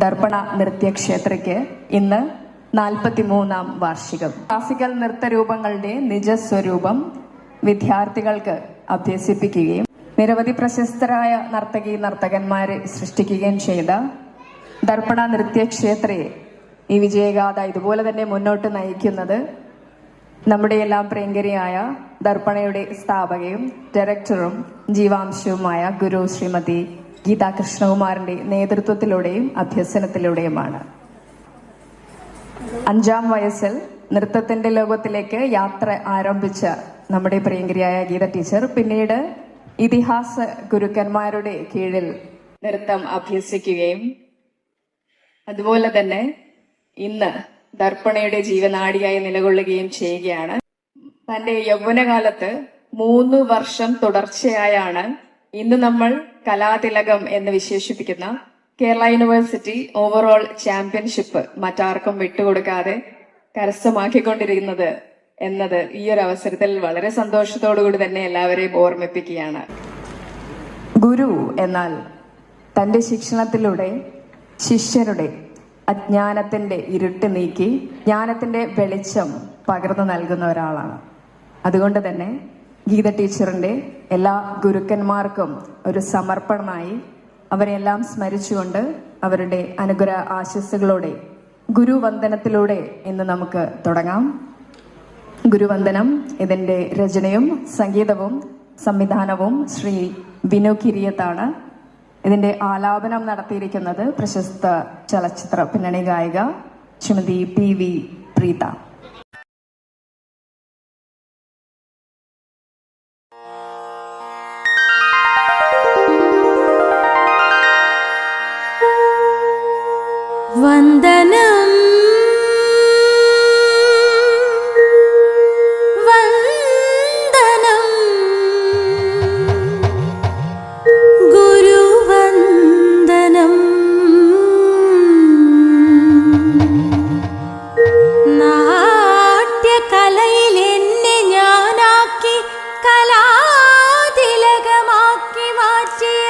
ദർപ്പണ നൃത്യക്ഷേത്രയ്ക്ക് ഇന്ന് 43-ാം വാർഷികം. ക്ലാസിക്കൽ നൃത്തരൂപങ്ങളുടെ നിജസ്വരൂപം വിദ്യാർത്ഥികൾക്ക് അഭ്യസിപ്പിക്കുകയും നിരവധി പ്രശസ്തരായ നർത്തകന്മാരെ സൃഷ്ടിക്കുകയും ചെയ്ത ദർപ്പണ നൃത്യക്ഷേത്രയെ ഈ വിജയഗാഥ ഇതുപോലെ തന്നെ മുന്നോട്ട് നയിക്കുന്നത് നമ്മുടെ എല്ലാം പ്രിയങ്കരിയായ ദർപ്പണയുടെ സ്ഥാപകയും ഡയറക്ടറും ജീവാംശവുമായ ഗുരു ശ്രീമതി ഗീതാ കൃഷ്ണകുമാറിന്റെ നേതൃത്വത്തിലൂടെയും അഭ്യസനത്തിലൂടെയുമാണ്. 5-ാം വയസ്സിൽ നൃത്തത്തിന്റെ ലോകത്തിലേക്ക് യാത്ര ആരംഭിച്ച നമ്മുടെ പ്രിയങ്കരിയായ ഗീത ടീച്ചർ പിന്നീട് ഇതിഹാസ ഗുരുക്കന്മാരുടെ കീഴിൽ നൃത്തം അഭ്യസിക്കുകയും അതുപോലെ തന്നെ ഇന്ന് ദർപ്പണയുടെ ജീവനാഡിയായി നിലകൊള്ളുകയും ചെയ്യുകയാണ്. തന്റെ യൗവനകാലത്ത് 3 വർഷം തുടർച്ചയായാണ് ഇന്ന് നമ്മൾ കലാതിലകം എന്ന് വിശേഷിപ്പിക്കുന്ന കേരള യൂണിവേഴ്സിറ്റി ഓവറോൾ ചാമ്പ്യൻഷിപ്പ് മറ്റാർക്കും വിട്ടുകൊടുക്കാതെ കരസ്ഥമാക്കിക്കൊണ്ടിരിക്കുന്നത് എന്നത് ഈ ഒരു അവസരത്തിൽ വളരെ സന്തോഷത്തോടുകൂടി തന്നെ എല്ലാവരെയും ഓർമ്മിപ്പിക്കുകയാണ്. ഗുരു എന്നാൽ തന്റെ ശിക്ഷണത്തിലൂടെ ശിഷ്യരുടെ അജ്ഞാനത്തിന്റെ ഇരുട്ട് നീക്കി ജ്ഞാനത്തിന്റെ വെളിച്ചം പകർന്നു നൽകുന്ന ഒരാളാണ്. അതുകൊണ്ട് തന്നെ ഗീത ടീച്ചറിന്റെ എല്ലാ ഗുരുക്കന്മാർക്കും ഒരു സമർപ്പണമായി അവരെല്ലാം സ്മരിച്ചുകൊണ്ട് അവരുടെ അനുഗ്രഹ ആശസ്സുകളോടെ ഗുരുവന്ദനത്തിലൂടെ ഇന്ന് നമുക്ക് തുടങ്ങാം. ഗുരുവന്ദനം ഇതിന്റെ രചനയും സംഗീതവും സംവിധാനവും ശ്രീ വിനു കിരിയത്താണ്. ഇതിന്റെ ആലാപനം നടത്തിയിരിക്കുന്നത് പ്രശസ്ത ചലച്ചിത്ര പിന്നണി ഗായിക ശ്രീമതി PV പ്രീത. വന്ദനം വന്ദനം ഗുരുവന്ദനം. നാട്യകലയിൽ എന്നെ ഞാനാക്കി കലാതിലകമാക്കി മാറ്റിയ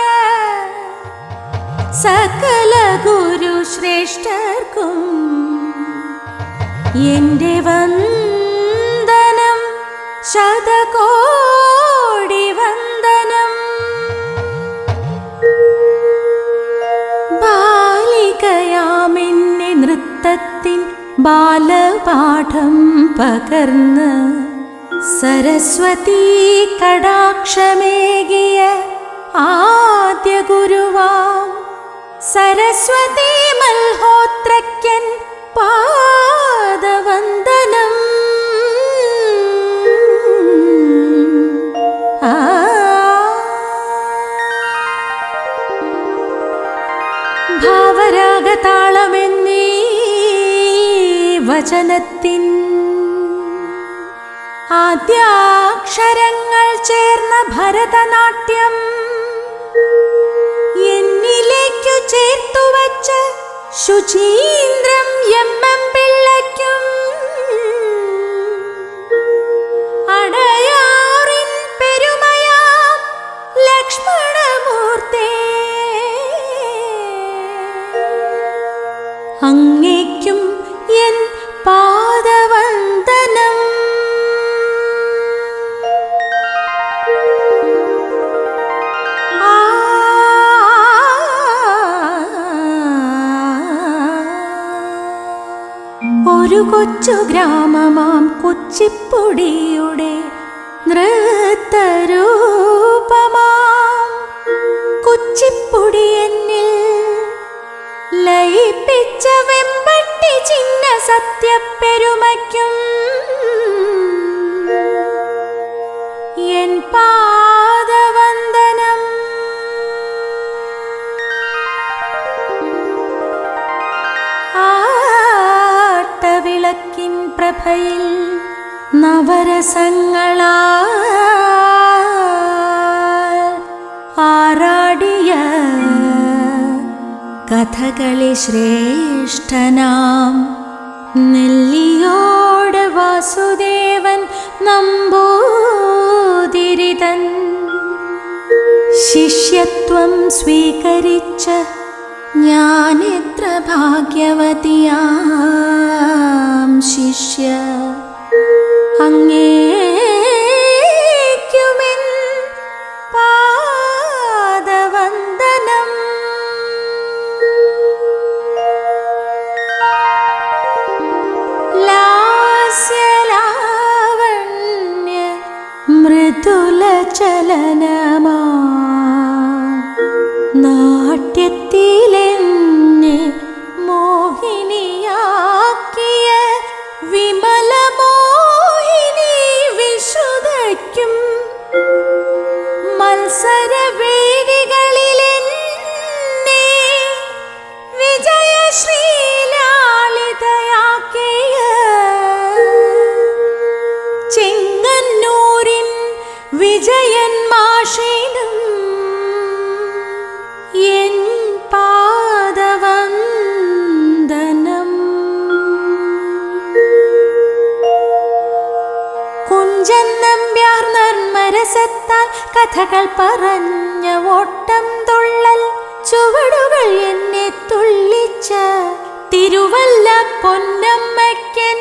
സകല ഗുരു ശ്രേഷ്ഠർക്കും എന്റെ വന്ദനം, ശതകോടി വന്ദനം. ബാലികയാമെന്നെ നൃത്തത്തിൻ ബാലപാഠം പകർന്ന് സരസ്വതീ കടാക്ഷമേകിയ ആദ്യ ഗുരുവാം സരസ്വതി മൽഹോത്രയ്ക്കൻ പാദവന്ദനം. ഭാവരാഗതാളമെന്നീ വചനത്തിൻ ആദ്യാക്ഷരങ്ങൾ ചേർന്ന ഭരതനാട്യം എന്നിലേക്കു ചേർത്തുവച്ച ശുചീന്ദ്രം MM പിള്ളയ്ക്കും അടയാറിൻ പെരുമയാം ലക്ഷ്മണമൂർത്തേ അങ്ങേക്കും എൻ പാദവന്ദനം. ഒരു കൊച്ചു ഗ്രാമമാം കുച്ചിപ്പുടിയുടെ നൃത്തരൂപമാം കുച്ചിപ്പുടി എന്നിൽ ലയിപ്പിച്ച വെമ്പട്ടി ചിഹ്ന സത്യപ്പെരുമയ്ക്കും എൻ പാദവന്ദനം. വിളക്കിൻ പ്രഭയിൽ നവരസങ്ങളാൽ ആറാടിയ കഥകളി ശ്രേഷ്ഠനാം നെല്ലിയോട് വാസുദേവൻ നമ്പൂതിരിതൻ ശിഷ്യത്വം സ്വീകരിച്ച ഞാനെത്ര ഭാഗ്യവതിയാം ശിഷ്യ, അങ്ങേക്കുമെൻ പാദവന്ദനം. ലാസ്യലാവണ്യ മൃദുല ചലനമാ നാട്യത്തിലെന്നെ മോഹിനിയാക്കിയ വിമല മോഹിനി വിശുദ്ധയ്ക്കും മത്സരവേദികളിലെന്നെ വിജയശ്രീലാളിതയാക്കിയ ചെങ്ങന്നൂരിൻ വിജയൻ മാഷിനും എൻ പാദവന്ദനം. കുഞ്ചൻ നമ്പ്യാർ നർമ്മരസത്താൽ കഥകൾ പറഞ്ഞ ഓട്ടം തുള്ളൽ ചുവടുകൾ എന്നെ തുള്ളിച്ച തിരുവല്ല പൊന്നമ്മയ്ക്കൻ